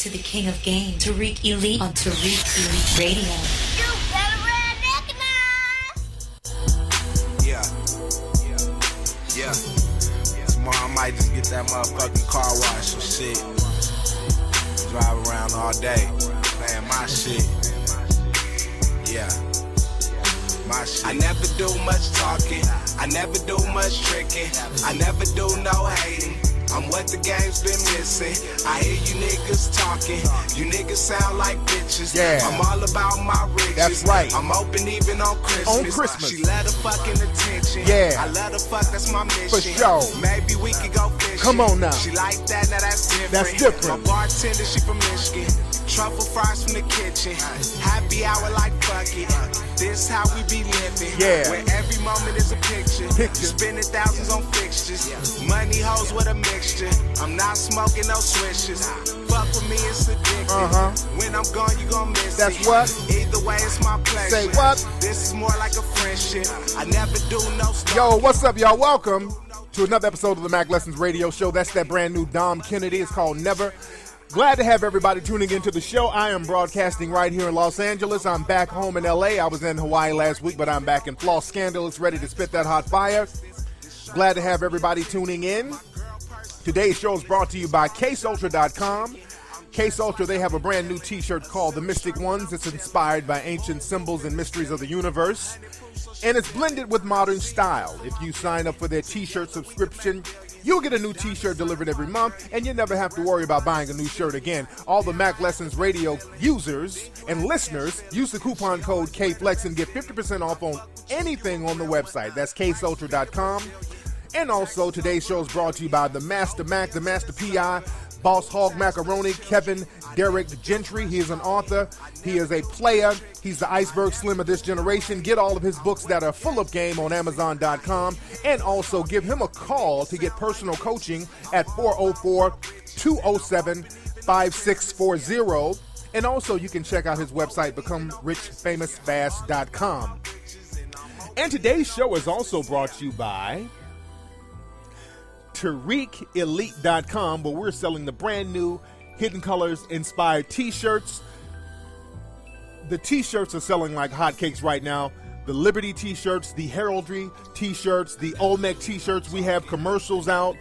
to the king of game, Tariq Elite on Tariq Elite Radio. You better recognize! Yeah. Tomorrow I might just get that motherfucking car wash and shit. Drive around all day, playing my shit. Yeah. My shit. I never do much talking, I never do much tricking, I never do no hating. I'm what the game's been missing. I hear you niggas talking. You niggas sound like bitches. Yeah. I'm all about my riches. That's right. I'm open even on Christmas. On Christmas. She let her fucking attention. Yeah. I let her fuck, that's my mission. For sure. Maybe we could go fishing. Come on now. She like that, now that's different. That's different. My bartender, she from Michigan. Truffle fries from the kitchen. Happy hour like fuck it. This how we be living. Yeah. Where every moment is a picture. Spending thousands on fixtures. Money hoes with a mixture. I'm not smoking no switches. Fuck with me, it's addictive. When I'm gone, you gon' miss That's it. what? Either way, it's my pleasure. Say what? This is more like a friendship. I never do no stuff. Yo, what's up, y'all? Welcome to another episode of the Mack Lessons Radio Show. That's that brand new Dom Kennedy. It's called Never. Glad to have everybody tuning into the show. I am broadcasting right here in Los Angeles. I'm back home in LA. I was in Hawaii last week, but I'm back in Floss Scandalous, ready to spit that hot fire. Glad to have everybody tuning in. Today's show is brought to you by CaseUltra.com. Case Ultra, they have a brand new t-shirt called The Mystic Ones. It's inspired by ancient symbols and mysteries of the universe. And it's blended with modern style. If you sign up for their t-shirt subscription, you'll get a new t-shirt delivered every month, and you never have to worry about buying a new shirt again. All the Mack Lessons Radio users and listeners use the coupon code KFLEX and get 50% off on anything on the website. That's CaseUltra.com. And also, today's show is brought to you by the Master Mac, the Master P.I., Boss Hog Macaroni, Kevin Derrick Gentry. He is an author. He is a player. He's the Iceberg Slim of this generation. Get all of his books that are full of game on Amazon.com. And also give him a call to get personal coaching at 404-207-5640. And also you can check out his website, BecomeRichFamousFast.com. And today's show is also brought to you by TariqElite.com, where we're selling the brand new Hidden Colors inspired t-shirts. The t-shirts are selling like hotcakes right now. The Liberty t-shirts, the Heraldry t-shirts, the Olmec t-shirts. We have commercials out.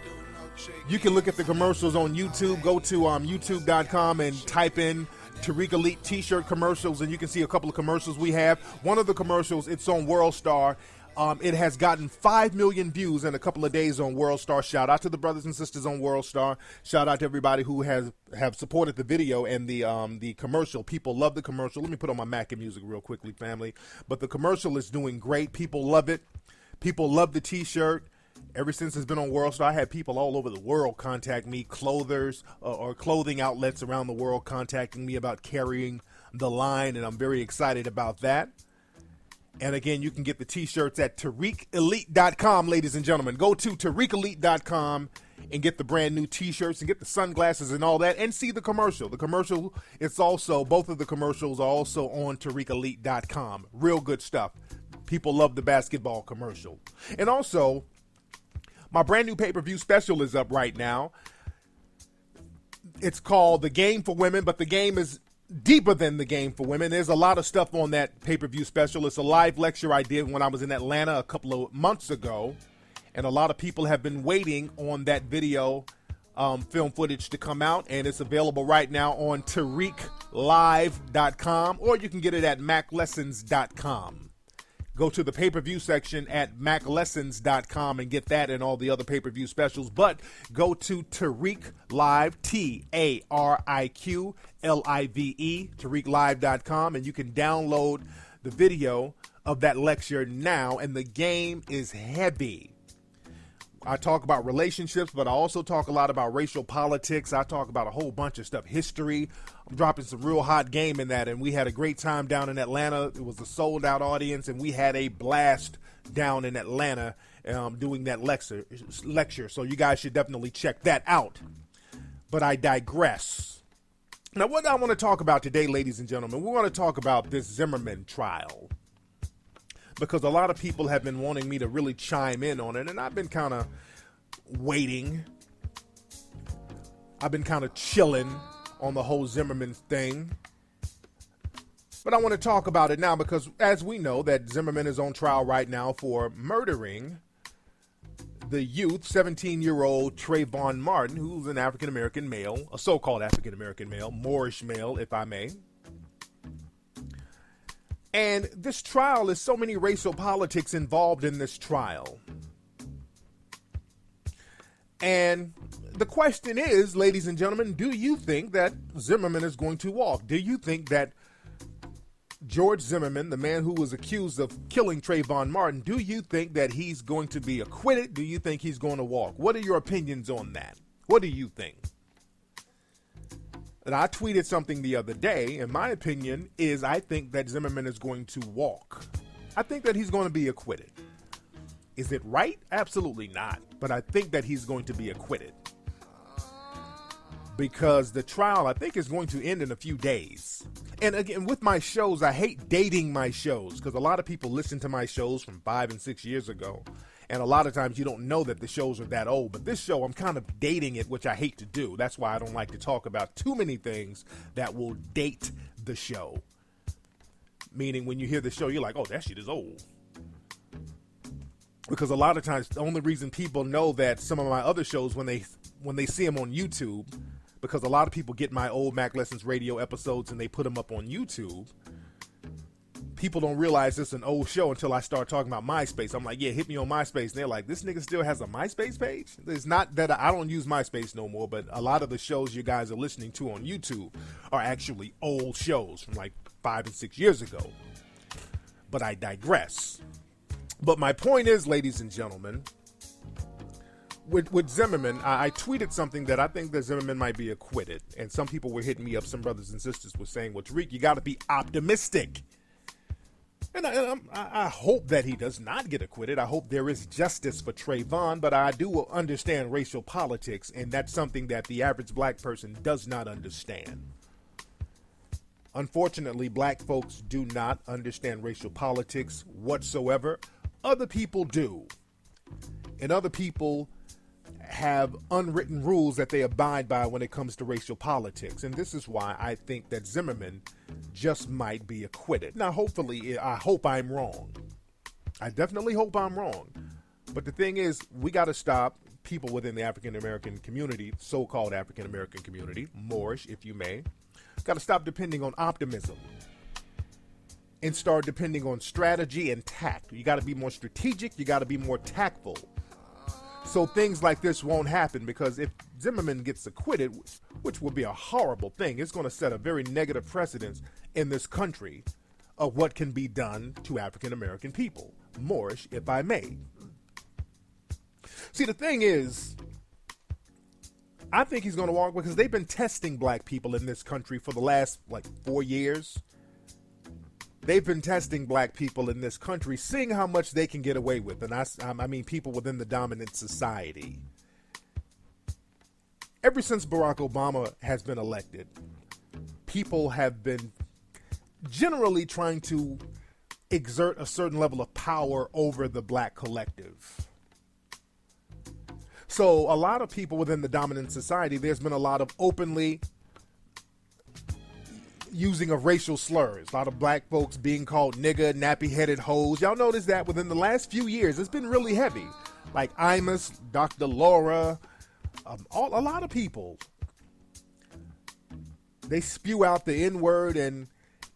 You can look at the commercials on YouTube. Go to youtube.com and type in Tariq Elite t-shirt commercials, and you can see a couple of commercials we have. One of the commercials, it's on WorldStar. It has gotten 5 million views in a couple of days on WorldStar. Shout out to the brothers and sisters on WorldStar. Shout out to everybody who have supported the video and the commercial. People love the commercial. Let me put on my Mac and music real quickly, family. But the commercial is doing great. People love it. People love the t-shirt. Ever since it's been on WorldStar, I had people all over the world contact me, clothers or clothing outlets around the world contacting me about carrying the line, and I'm very excited about that. And again, you can get the t-shirts at TariqElite.com, ladies and gentlemen. Go to TariqElite.com and get the brand new t-shirts and get the sunglasses and all that, and see the commercial. The commercial, both of the commercials are also on TariqElite.com. Real good stuff. People love the basketball commercial. And also, my brand new pay-per-view special is up right now. It's called The Game for Women, but the game is deeper than The Game for Women. There's a lot of stuff on that pay-per-view special. It's a live lecture I did when I was in Atlanta a couple of months ago, and a lot of people have been waiting on that video film footage to come out, and it's available right now on TariqLive.com, or you can get it at MackLessons.com. Go to the pay-per-view section at MackLessons.com and get that and all the other pay-per-view specials. But go to Tariq Live, TariqLive, TariqLive.com, and you can download the video of that lecture now. And the game is heavy. I talk about relationships, but I also talk a lot about racial politics. I talk about a whole bunch of stuff, history. I'm dropping some real hot game in that, and we had a great time down in Atlanta. It was a sold-out audience, and we had a blast down in Atlanta doing that lecture. So you guys should definitely check that out. But I digress. Now, what I want to talk about today, ladies and gentlemen, we want to talk about this Zimmerman trial, because a lot of people have been wanting me to really chime in on it, and I've been kind of waiting. I've been kind of chilling on the whole Zimmerman thing. But I want to talk about it now because, as we know, that Zimmerman is on trial right now for murdering the youth, 17-year-old Trayvon Martin, who's an African-American male, a so-called African-American male, Moorish male, if I may. And this trial is so many racial politics involved in this trial. And the question is, ladies and gentlemen, do you think that Zimmerman is going to walk? Do you think that George Zimmerman, the man who was accused of killing Trayvon Martin, do you think that he's going to be acquitted? Do you think he's going to walk? What are your opinions on that? What do you think? And I tweeted something the other day, and my opinion is I think that Zimmerman is going to walk. I think that he's going to be acquitted. Is it right? Absolutely not. But I think that he's going to be acquitted. Because the trial, I think, is going to end in a few days. And again, with my shows, I hate dating my shows because a lot of people listen to my shows from 5 and 6 years ago. And a lot of times you don't know that the shows are that old. But this show, I'm kind of dating it, which I hate to do. That's why I don't like to talk about too many things that will date the show. Meaning when you hear the show, you're like, oh, that shit is old. Because a lot of times the only reason people know that some of my other shows when they see them on YouTube, because a lot of people get my old Mack Lessons Radio episodes and they put them up on YouTube. People don't realize it's an old show until I start talking about MySpace. I'm like, yeah, hit me on MySpace. And they're like, this nigga still has a MySpace page? It's not that I don't use MySpace no more, but a lot of the shows you guys are listening to on YouTube are actually old shows from like 5 and 6 years ago. But I digress. But my point is, ladies and gentlemen, with Zimmerman, I tweeted something that I think that Zimmerman might be acquitted. And some people were hitting me up, some brothers and sisters were saying, well, Tariq, you got to be optimistic. And I hope that he does not get acquitted. I hope there is justice for Trayvon, but I do understand racial politics, and that's something that the average black person does not understand. Unfortunately, black folks do not understand racial politics whatsoever. Other people do. And other people have unwritten rules that they abide by when it comes to racial politics. And this is why I think that Zimmerman just might be acquitted. Now, hopefully, I hope I'm wrong. I definitely hope I'm wrong. But the thing is, we got to stop people within the African-American community, so-called African-American community, Moorish, if you may, got to stop depending on optimism and start depending on strategy and tact. You got to be more strategic. You got to be more tactful. So things like this won't happen, because if Zimmerman gets acquitted, which will be a horrible thing, it's going to set a very negative precedence in this country of what can be done to African-American people. Moorish, if I may. See, the thing is, I think he's going to walk because they've been testing black people in this country for the last, 4 years. They've been testing black people in this country, seeing how much they can get away with. And I mean people within the dominant society. Ever since Barack Obama has been elected, people have been generally trying to exert a certain level of power over the black collective. So a lot of people within the dominant society, there's been a lot of openly using of racial slurs. A lot of black folks being called nigga, nappy-headed hoes. Y'all notice that within the last few years, it's been really heavy. Like Imus, Dr. Laura, a lot of people. They spew out the N-word, and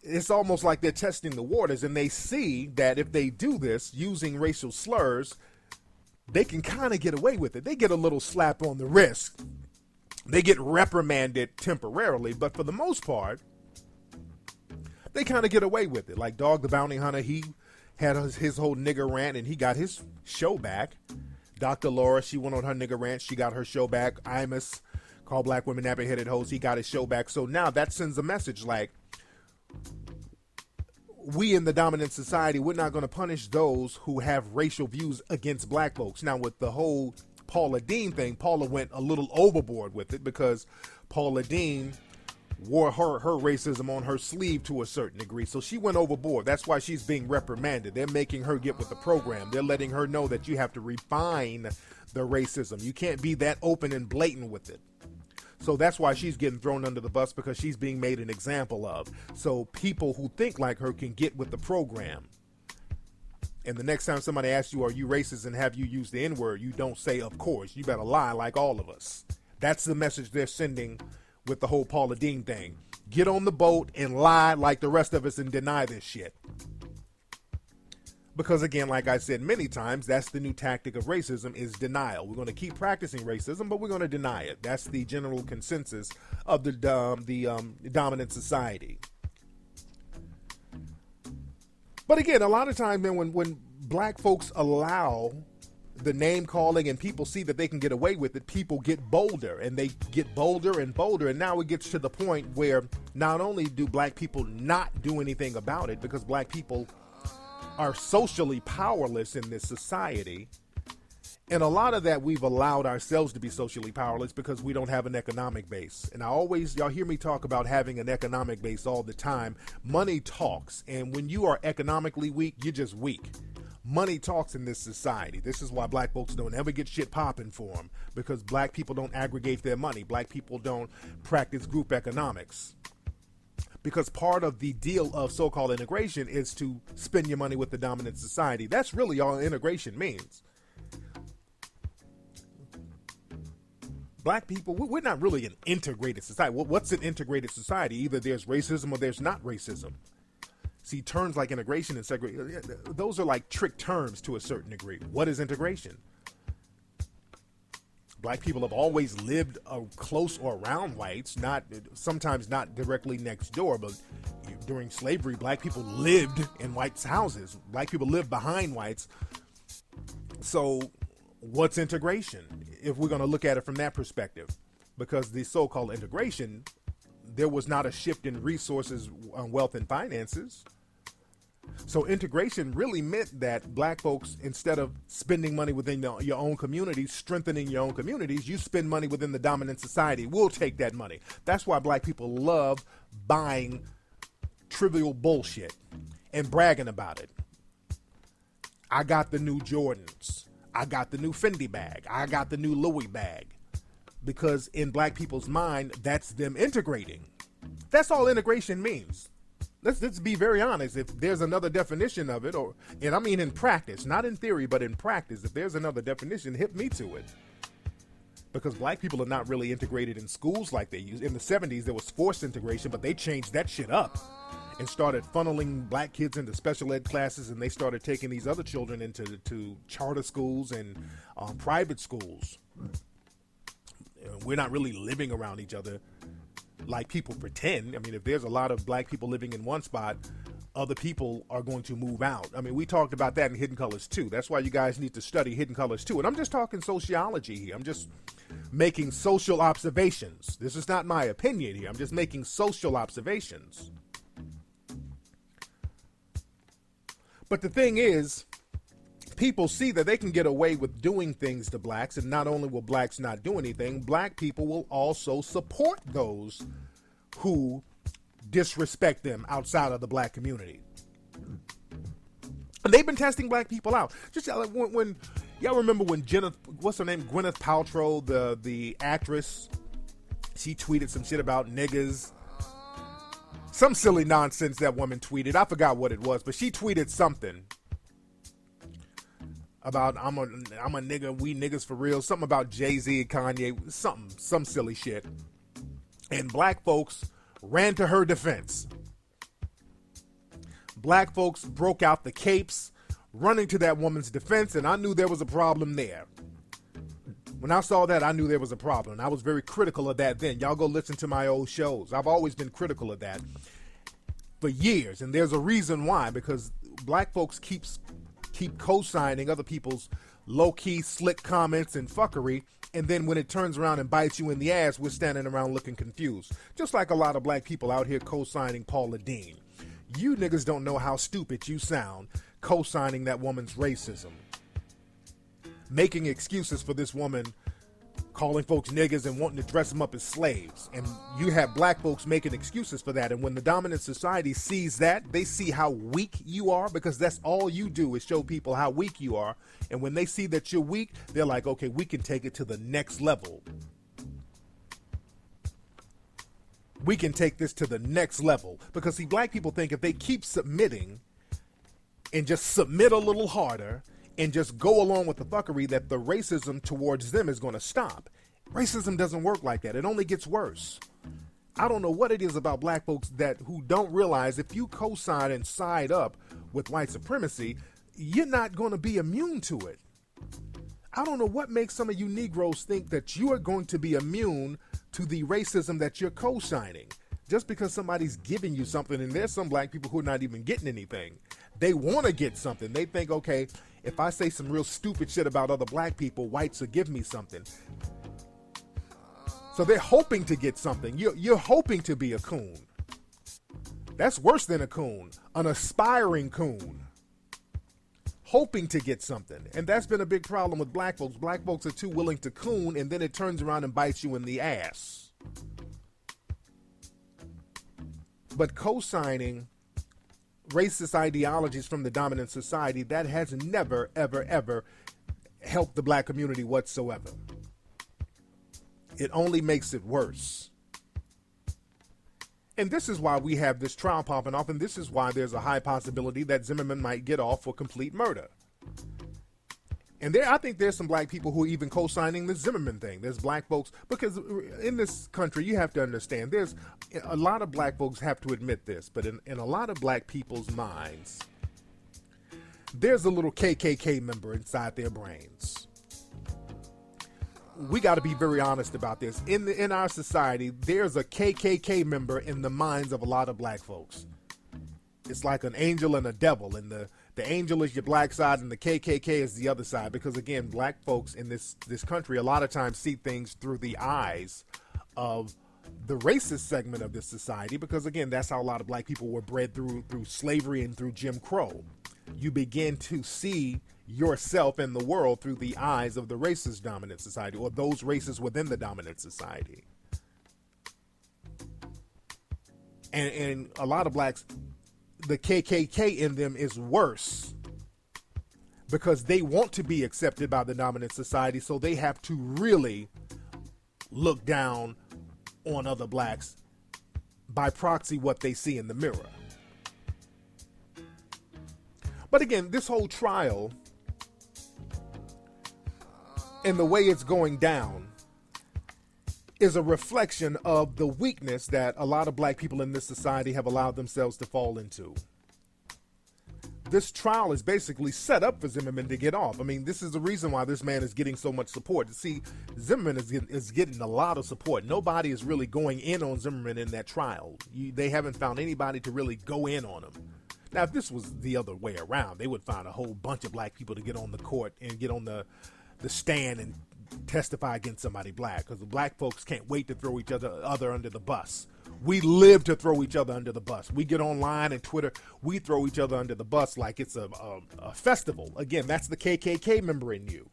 it's almost like they're testing the waters, and they see that if they do this using racial slurs, they can kind of get away with it. They get a little slap on the wrist. They get reprimanded temporarily, but for the most part, they kind of get away with it. Like Dog the Bounty Hunter, he had his whole nigger rant and he got his show back. Dr. Laura, she went on her nigger rant. She got her show back. Imus, called black women nappy-headed hoes, he got his show back. So now that sends a message like, we in the dominant society, we're not going to punish those who have racial views against black folks. Now with the whole Paula Deen thing, Paula went a little overboard with it because Paula Deen wore her racism on her sleeve to a certain degree. So she went overboard. That's why she's being reprimanded. They're making her get with the program. They're letting her know that you have to refine the racism. You can't be that open and blatant with it. So that's why she's getting thrown under the bus, because she's being made an example of. So people who think like her can get with the program. And the next time somebody asks you, are you racist and have you used the N-word, you don't say, of course. You better lie like all of us. That's the message they're sending with the whole Paula Deen thing. Get on the boat and lie like the rest of us and deny this shit. Because again, like I said many times, that's the new tactic of racism, is denial. We're going to keep practicing racism, but we're going to deny it. That's the general consensus of the dominant society. But again, a lot of times, man, when black folks allow the name calling and people see that they can get away with it, people get bolder, and they get bolder and bolder. And now it gets to the point where not only do black people not do anything about it, because black people are socially powerless in this society. And a lot of that we've allowed ourselves to be socially powerless because we don't have an economic base. And y'all hear me talk about having an economic base all the time. Money talks. And when you are economically weak, you're just weak. Money talks in this society. This is why black folks don't ever get shit popping for them, because black people don't aggregate their money. Black people don't practice group economics. Because part of the deal of so-called integration is to spend your money with the dominant society. That's really all integration means. Black people, we're not really an integrated society. What's an integrated society? Either there's racism or there's not racism. See, terms like integration and segregation, those are like trick terms to a certain degree. What is integration? Black people have always lived close or around whites, sometimes not directly next door, but during slavery, black people lived in whites' houses. Black people lived behind whites. So what's integration, if we're going to look at it from that perspective? Because the so-called integration, there was not a shift in resources, wealth, and finances. So integration really meant that black folks, instead of spending money within your own communities, strengthening your own communities, you spend money within the dominant society. We'll take that money. That's why black people love buying trivial bullshit and bragging about it. I got the new Jordans. I got the new Fendi bag. I got the new Louis bag. Because in black people's mind, that's them integrating. That's all integration means. Let's be very honest. If there's another definition of it, and I mean in practice, not in theory, but in practice, if there's another definition, hit me to it. Because black people are not really integrated in schools like they used. In the 70s, there was forced integration, but they changed that shit up and started funneling black kids into special ed classes, and they started taking these other children into charter schools and private schools. We're not really living around each other like people pretend. I mean, if there's a lot of black people living in one spot, other people are going to move out. I mean, we talked about that in Hidden Colors too. That's why you guys need to study Hidden Colors too. And I'm just talking sociology here. I'm just making social observations. This is not my opinion here. I'm just making social observations. But the thing is, people see that they can get away with doing things to blacks, and not only will blacks not do anything, black people will also support those who disrespect them outside of the black community. And they've been testing black people out. Just when y'all remember when what's her name, Gwyneth Paltrow, the actress, she tweeted some shit about niggas. Some silly nonsense that woman tweeted. I forgot what it was, but she tweeted something about I'm a nigga, we niggas for real. Something about Jay-Z and Kanye, some silly shit. And black folks ran to her defense. Black folks broke out the capes, running to that woman's defense, and I knew there was a problem there. When I saw that, I knew there was a problem. And I was very critical of that then. Y'all go listen to my old shows. I've always been critical of that for years. And there's a reason why, because black folks keep co-signing other people's low-key slick comments and fuckery, and then when it turns around and bites you in the ass, we're standing around looking confused. Just like a lot of black people out here co-signing Paula Deen. You niggas don't know how stupid you sound co-signing that woman's racism. Making excuses for this woman calling folks niggas and wanting to dress them up as slaves. And you have black folks making excuses for that. And when the dominant society sees that, they see how weak you are, because that's all you do is show people how weak you are. And when they see that you're weak, they're like, okay, we can take it to the next level. we can take this to the next level. Because see, black people think if they keep submitting and just submit a little harder and just go along with the fuckery, that the racism towards them is going to stop. Racism doesn't work like that. It only gets worse. I don't know what it is about black folks who don't realize if you co-sign and side up with white supremacy, you're not going to be immune to it. I don't know what makes some of you Negroes think that you are going to be immune to the racism that you're co-signing. Just because somebody's giving you something, and there's some black people who are not even getting anything. They want to get something. They think, okay, if I say some real stupid shit about other black people, whites will give me something. So they're hoping to get something. You're hoping to be a coon. That's worse than a coon, an aspiring coon. Hoping to get something. And that's been a big problem with black folks. Black folks are too willing to coon, and then it turns around and bites you in the ass. But co-signing racist ideologies from the dominant society, that has never, ever, ever helped the black community whatsoever. It only makes it worse. And this is why we have this trial popping off, and this is why there's a high possibility that Zimmerman might get off for complete murder. And I think there's some black people who are even co-signing the Zimmerman thing. There's black folks, because in this country, you have to understand, there's a lot of black folks have to admit this, but in a lot of black people's minds, there's a little KKK member inside their brains. We got to be very honest about this. In our society, there's a KKK member in the minds of a lot of black folks. It's like an angel and a devil, and the angel is your black side and the KKK is the other side, because again, black folks in this country a lot of times see things through the eyes of the racist segment of this society, because again, that's how a lot of black people were bred through slavery and through Jim Crow. You begin to see yourself in the world through the eyes of the racist dominant society, or those races within the dominant society. And a lot of blacks, the KKK in them is worse, because they want to be accepted by the dominant society, so they have to really look down on other blacks by proxy what they see in the mirror. But again, this whole trial and the way it's going down is a reflection of the weakness that a lot of black people in this society have allowed themselves to fall into. This trial is basically set up for Zimmerman to get off. I mean, this is the reason why this man is getting so much support. See, Zimmerman is getting a lot of support. Nobody is really going in on Zimmerman in that trial. They haven't found anybody to really go in on him. Now, if this was the other way around, they would find a whole bunch of black people to get on the court and get on the stand and testify against somebody black, because the black folks can't wait to throw each other under the bus. We live to throw each other under the bus. We get online and Twitter, we throw each other under the bus like it's a festival. Again, that's the KKK member in you.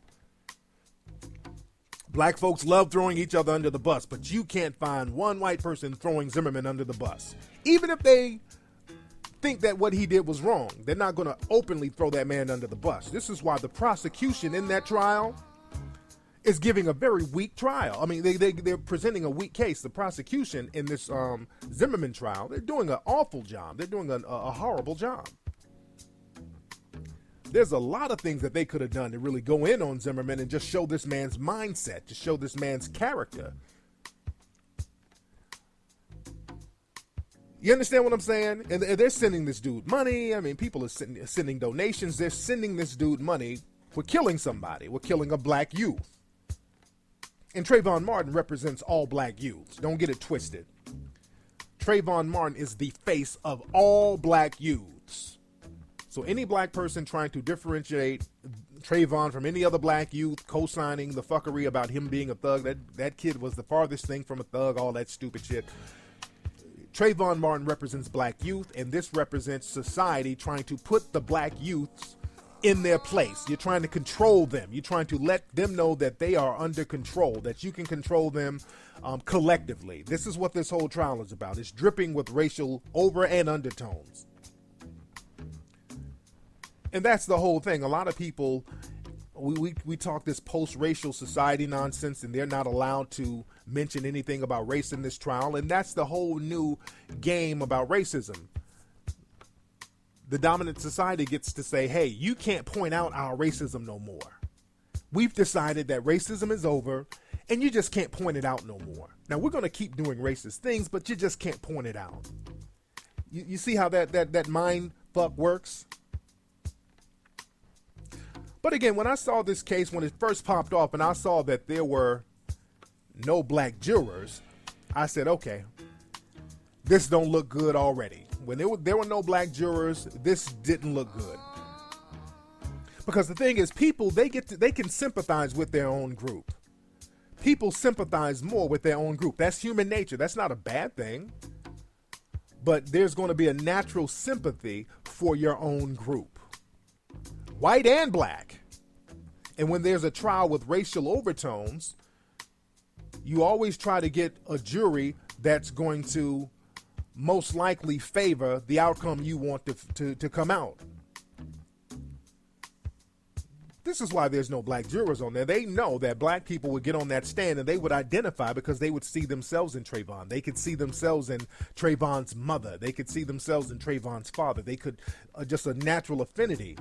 Black folks love throwing each other under the bus, but you can't find one white person throwing Zimmerman under the bus. Even if they think that what he did was wrong, they're not going to openly throw that man under the bus. This is why the prosecution in that trial is giving a very weak trial. I mean, they're presenting a weak case. The prosecution in this Zimmerman trial, they're doing an awful job. They're doing a horrible job. There's a lot of things that they could have done to really go in on Zimmerman and just show this man's mindset, to show this man's character. You understand what I'm saying? And they're sending this dude money. I mean, people are sending donations. They're sending this dude money for killing somebody. We're killing a black youth. And Trayvon Martin represents all black youths. Don't get it twisted. Trayvon Martin is the face of all black youths. So any black person trying to differentiate Trayvon from any other black youth, co-signing the fuckery about him being a thug, that kid was the farthest thing from a thug, all that stupid shit. Trayvon Martin represents black youth, and this represents society trying to put the black youths in their place. You're trying to control them. You're trying to let them know that they are under control, that you can control them collectively. This is what this whole trial is about. It's dripping with racial over and undertones. And that's the whole thing. A lot of people, we talk this post-racial society nonsense, and they're not allowed to mention anything about race in this trial, and that's the whole new game about racism. The dominant society gets to say, hey, you can't point out our racism no more. We've decided that racism is over, and you just can't point it out no more. Now, we're going to keep doing racist things, but you just can't point it out. You see how that mind fuck works? But again, when I saw this case, when it first popped off, and I saw that there were no black jurors, I said, okay, this don't look good already. When there were no black jurors, this didn't look good. Because the thing is, people, they can sympathize with their own group. People sympathize more with their own group. That's human nature. That's not a bad thing. But there's going to be a natural sympathy for your own group, white and black. And when there's a trial with racial overtones, you always try to get a jury that's going to most likely favor the outcome you want to come out. This is why there's no black jurors on there. They know that black people would get on that stand and they would identify because they would see themselves in Trayvon. They could see themselves in Trayvon's mother. They could see themselves in Trayvon's father. They could just a natural affinity.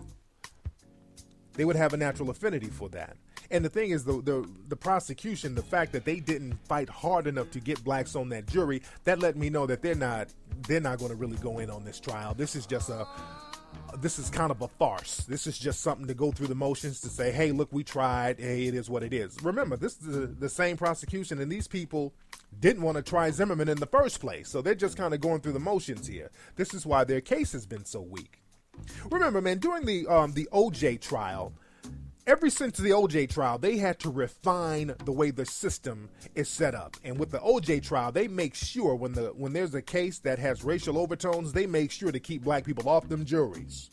They would have a natural affinity for that. And the thing is, the prosecution, the fact that they didn't fight hard enough to get blacks on that jury, that let me know that they're not going to really go in on this trial. This is kind of a farce. This is just something to go through the motions to say, hey, look, we tried. Hey, it is what it is. Remember, this is the same prosecution, and these people didn't want to try Zimmerman in the first place. So they're just kind of going through the motions here. This is why their case has been so weak. Remember, man, during the OJ trial, ever since the OJ trial, they had to refine the way the system is set up. And with the OJ trial, they make sure when there's a case that has racial overtones, they make sure to keep black people off them juries.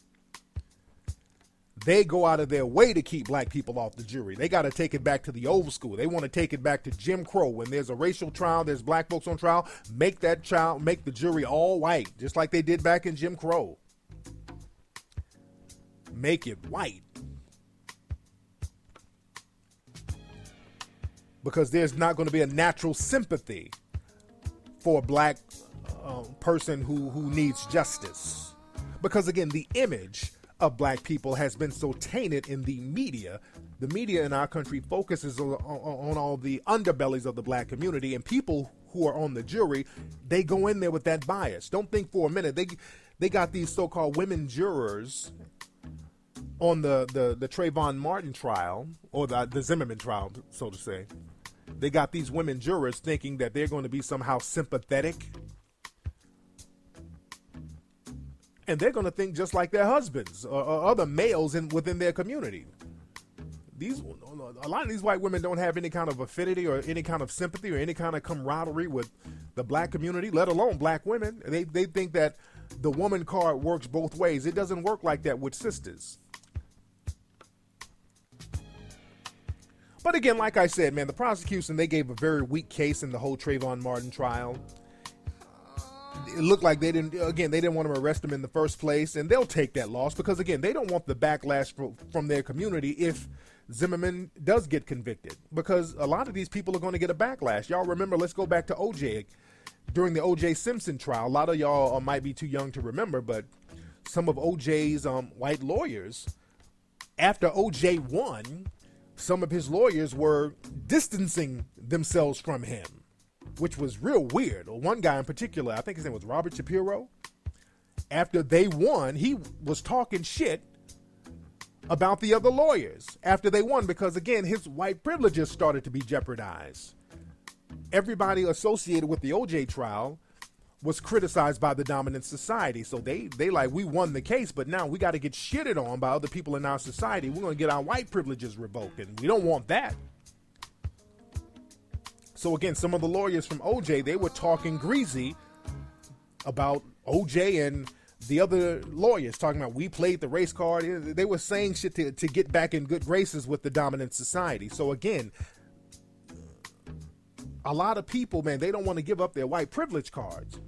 They go out of their way to keep black people off the jury. They got to take it back to the old school. They want to take it back to Jim Crow. When there's a racial trial, there's black folks on trial, make the jury all white, just like they did back in Jim Crow. Make it white. Because there's not going to be a natural sympathy for a black person who needs justice. Because again, the image of black people has been so tainted in the media. The media in our country focuses on all the underbellies of the black community, and people who are on the jury, they go in there with that bias. Don't think for a minute. They got these so-called women jurors on the Trayvon Martin trial, or the Zimmerman trial, so to say. They got these women jurors thinking that they're going to be somehow sympathetic. And they're going to think just like their husbands or other males within their community. A lot of these white women don't have any kind of affinity or any kind of sympathy or any kind of camaraderie with the black community, let alone black women. They think that the woman card works both ways. It doesn't work like that with sisters. But again, like I said, man, the prosecution, they gave a very weak case in the whole Trayvon Martin trial. It looked like they didn't want to arrest him in the first place, and they'll take that loss because, again, they don't want the backlash from their community if Zimmerman does get convicted, because a lot of these people are going to get a backlash. Y'all remember, let's go back to OJ. During the OJ Simpson trial, a lot of y'all might be too young to remember, but some of OJ's white lawyers, after OJ won, some of his lawyers were distancing themselves from him, which was real weird. One guy in particular, I think his name was Robert Shapiro. After they won, he was talking shit about the other lawyers after they won because, again, his white privileges started to be jeopardized. Everybody associated with the OJ trial was criticized by the dominant society. So they like, we won the case, but now we got to get shitted on by other people in our society. We're going to get our white privileges revoked, and we don't want that. So again, some of the lawyers from OJ, they were talking greasy about OJ and the other lawyers, talking about we played the race card. They were saying shit to get back in good graces with the dominant society. So again, a lot of people, man, they don't want to give up their white privilege cards.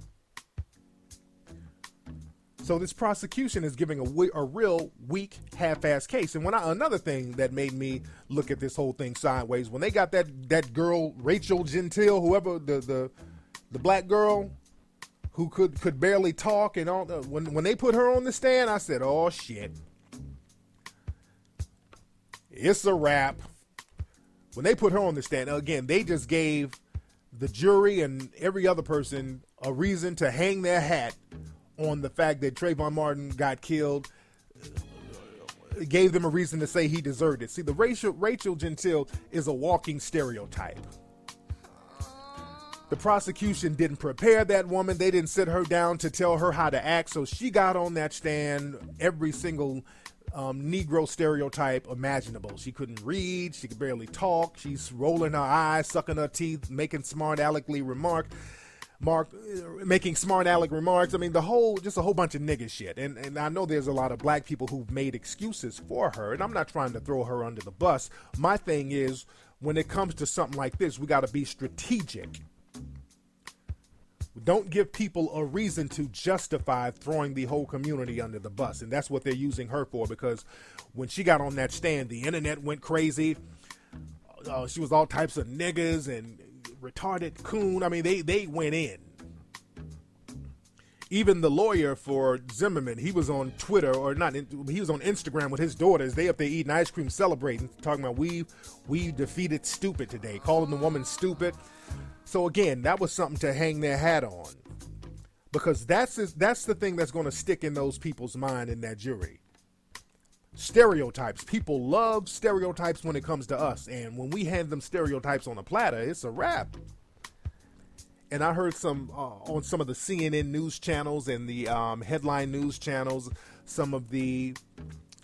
So this prosecution is giving a real weak, half-assed case. And another thing that made me look at this whole thing sideways, when they got that girl, Rachel Gentile, whoever, the black girl who could barely talk, and all, when they put her on the stand, I said, oh shit, it's a wrap. When they put her on the stand, again, they just gave the jury and every other person a reason to hang their hat on the fact that Trayvon Martin got killed. It gave them a reason to say he deserved it. See, the Rachel Gentile is a walking stereotype. The prosecution didn't prepare that woman. They didn't sit her down to tell her how to act. So she got on that stand every single Negro stereotype imaginable. She couldn't read. She could barely talk. She's rolling her eyes, sucking her teeth, making smart alecky remarks. Making smart aleck remarks. I mean, just a whole bunch of nigga shit. And I know there's a lot of black people who've made excuses for her, and I'm not trying to throw her under the bus. My thing is, when it comes to something like this, we got to be strategic. Don't give people a reason to justify throwing the whole community under the bus. And that's what they're using her for, because when she got on that stand, the internet went crazy. She was all types of niggas and retarded coon. I mean, they went in. Even the lawyer for Zimmerman, he was on Twitter, he was on Instagram with his daughters. They up there eating ice cream, celebrating, talking about we defeated stupid today, calling the woman stupid. So again, that was something to hang their hat on, because that's the thing that's going to stick in those people's mind in that jury. Stereotypes. People love stereotypes when it comes to us, and when we hand them stereotypes on a platter, it's a wrap. And I heard on some of the CNN news channels and the headline news channels, some of the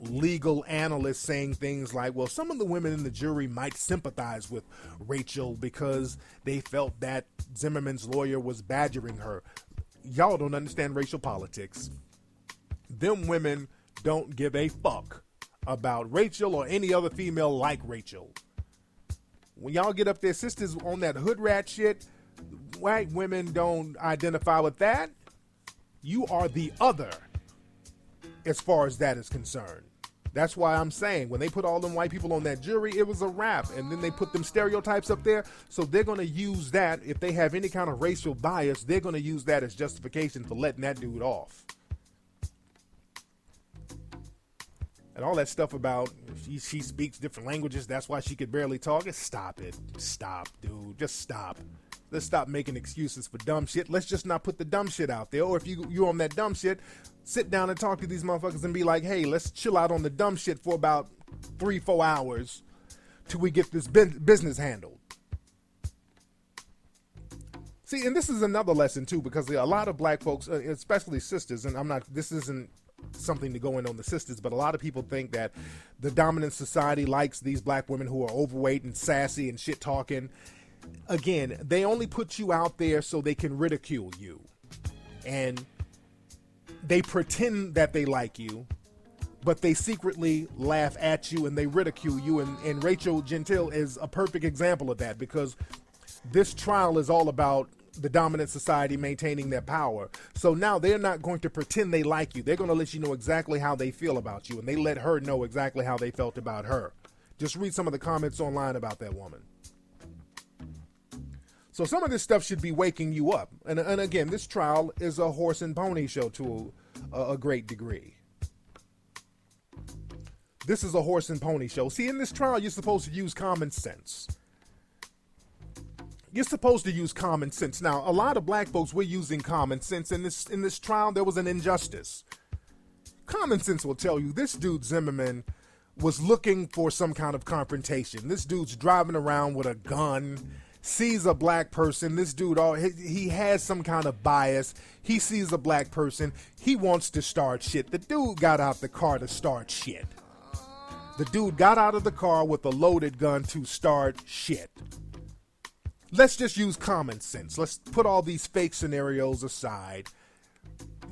legal analysts saying things like, well, some of the women in the jury might sympathize with Rachel because they felt that Zimmerman's lawyer was badgering her. Y'all don't understand racial politics. Them women don't give a fuck about Rachel or any other female like Rachel. When y'all get up there, sisters, on that hood rat shit, white women don't identify with that. You are the other as far as that is concerned. That's why I'm saying, when they put all them white people on that jury, it was a wrap. And then they put them stereotypes up there. So they're going to use that. If they have any kind of racial bias, they're going to use that as justification for letting that dude off. And all that stuff about she speaks different languages, that's why she could barely talk. Stop it. Stop, dude. Just stop. Let's stop making excuses for dumb shit. Let's just not put the dumb shit out there. Or if you're on that dumb shit, sit down and talk to these motherfuckers and be like, hey, let's chill out on the dumb shit for about 3-4 hours till we get this business handled. See, and this is another lesson too, because a lot of black folks, especially sisters, and this isn't something to go in on the sisters, but a lot of people think that the dominant society likes these black women who are overweight and sassy and shit talking. Again, they only put you out there so they can ridicule you, and they pretend that they like you, but they secretly laugh at you and they ridicule you. And Rachel Gentile is a perfect example of that, because this trial is all about the dominant society maintaining their power. So now they're not going to pretend they like you. They're going to let you know exactly how they feel about you, and they let her know exactly how they felt about her. Just read some of the comments online about that woman. So some of this stuff should be waking you up. And again, this trial is a horse and pony show to a great degree. This is a horse and pony show. See, in this trial, you're supposed to use common sense. You're supposed to use common sense. Now, a lot of black folks were using common sense. In this trial, there was an injustice. Common sense will tell you this dude Zimmerman was looking for some kind of confrontation. This dude's driving around with a gun, sees a black person. This dude, he has some kind of bias. He sees a black person. He wants to start shit. The dude got out the car to start shit. The dude got out of the car with a loaded gun to start shit. Let's just use common sense. Let's put all these fake scenarios aside.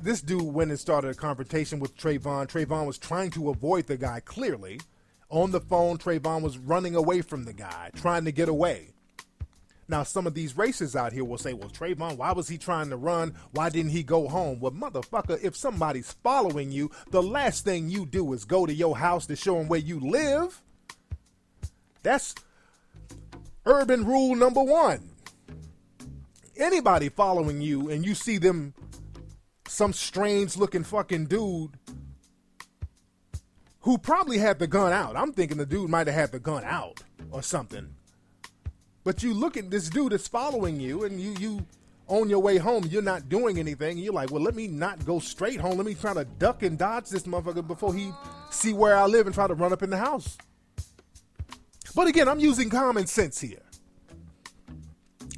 This dude went and started a confrontation with Trayvon. Trayvon was trying to avoid the guy, clearly. On the phone, Trayvon was running away from the guy, trying to get away. Now, some of these racists out here will say, well, Trayvon, why was he trying to run? Why didn't he go home? Well, motherfucker, if somebody's following you, the last thing you do is go to your house to show them where you live. That's urban rule number one. Anybody following you and you see them, some strange looking fucking dude who probably had the gun out. I'm thinking the dude might have had the gun out or something. But you look at this dude that's following you and you on your way home, you're not doing anything. You're like, well, let me not go straight home. Let me try to duck and dodge this motherfucker before he see where I live and try to run up in the house. But again, I'm using common sense here.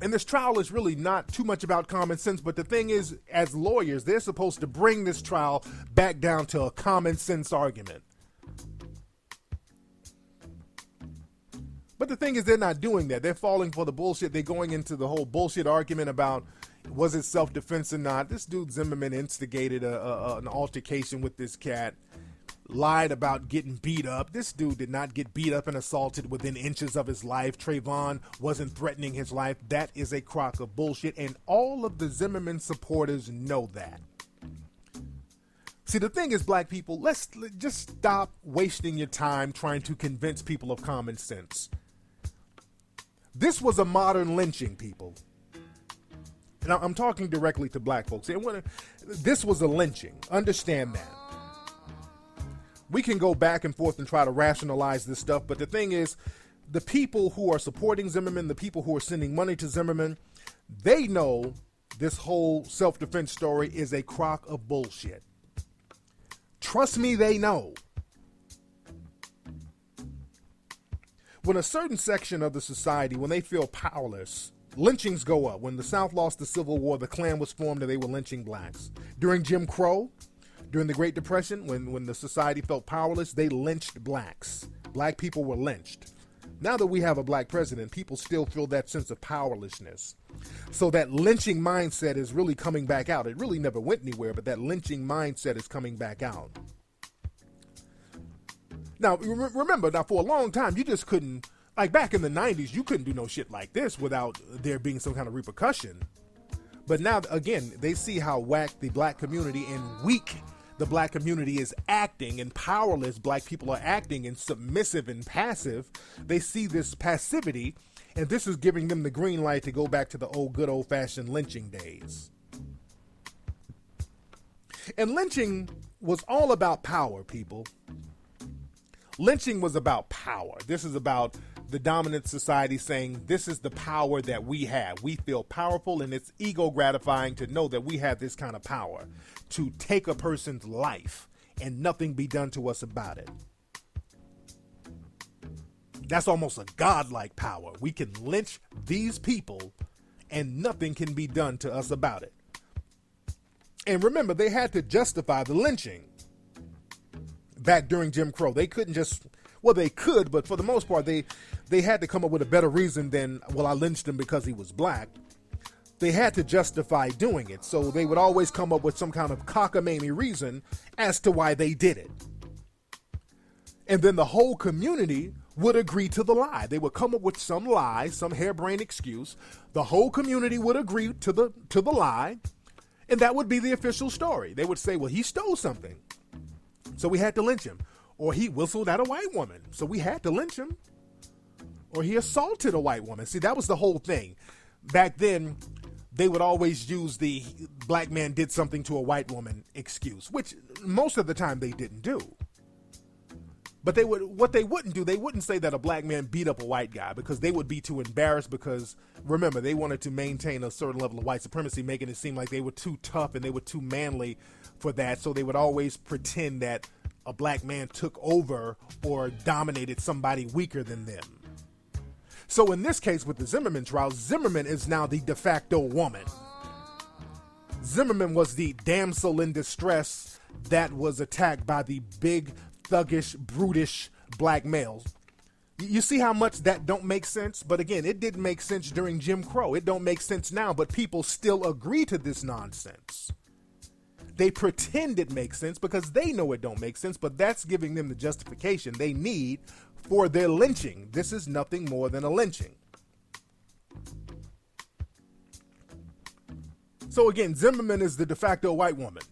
And this trial is really not too much about common sense, but the thing is, as lawyers, they're supposed to bring this trial back down to a common sense argument. But the thing is, they're not doing that. They're falling for the bullshit. They're going into the whole bullshit argument about, was it self-defense or not? This dude Zimmerman instigated an altercation with this cat, lied about getting beat up. This dude did not get beat up and assaulted within inches of his life. Trayvon wasn't threatening his life. That is a crock of bullshit, and all of the Zimmerman supporters know that. See, the thing is, black people, let's just stop wasting your time trying to convince people of common sense. This was a modern lynching, people. And I'm talking directly to black folks. This was a lynching. Understand that. We can go back and forth and try to rationalize this stuff, but the thing is, the people who are supporting Zimmerman, the people who are sending money to Zimmerman, they know this whole self-defense story is a crock of bullshit. Trust me, they know. When a certain section of the society, when they feel powerless, lynchings go up. When the South lost the Civil War, the Klan was formed and they were lynching blacks. During Jim Crow, during the Great Depression, when the society felt powerless, they lynched blacks. Black people were lynched. Now that we have a black president, people still feel that sense of powerlessness. So that lynching mindset is really coming back out. It really never went anywhere, but that lynching mindset is coming back out. Now, remember, for a long time, you just couldn't, like back in the 90s, you couldn't do no shit like this without there being some kind of repercussion. But now, again, they see how whack the black community and weak the black community is acting, and powerless black people are acting, and submissive and passive. They see this passivity, and this is giving them the green light to go back to the good old-fashioned lynching days. And lynching was all about power, people. Lynching was about power. This is about the dominant society saying, this is the power that we have. We feel powerful, and it's ego gratifying to know that we have this kind of power to take a person's life and nothing be done to us about it. That's almost a godlike power. We can lynch these people and nothing can be done to us about it. And remember, they had to justify the lynching back during Jim Crow. They couldn't just, well, they could, but for the most part, they had to come up with a better reason than, well, I lynched him because he was black. They had to justify doing it. So they would always come up with some kind of cockamamie reason as to why they did it. And then the whole community would agree to the lie. They would come up with some lie, some harebrained excuse. The whole community would agree to the lie, and that would be the official story. They would say, well, he stole something, so we had to lynch him. Or he whistled at a white woman, so we had to lynch him. Or he assaulted a white woman. See, that was the whole thing. Back then, they would always use the black man did something to a white woman excuse, which most of the time they didn't do. But what they wouldn't do, they wouldn't say that a black man beat up a white guy, because they would be too embarrassed, because remember, they wanted to maintain a certain level of white supremacy, making it seem like they were too tough and they were too manly for that. So they would always pretend that a black man took over or dominated somebody weaker than them. So in this case with the Zimmerman trial, Zimmerman is now the de facto woman. Zimmerman was the damsel in distress that was attacked by the big, thuggish, brutish black males. You see how much that don't make sense? But again, it didn't make sense during Jim Crow. It don't make sense now, but people still agree to this nonsense. They pretend it makes sense because they know it don't make sense, but that's giving them the justification they need for their lynching. This is nothing more than a lynching. So again, Zimmerman is the de facto white woman.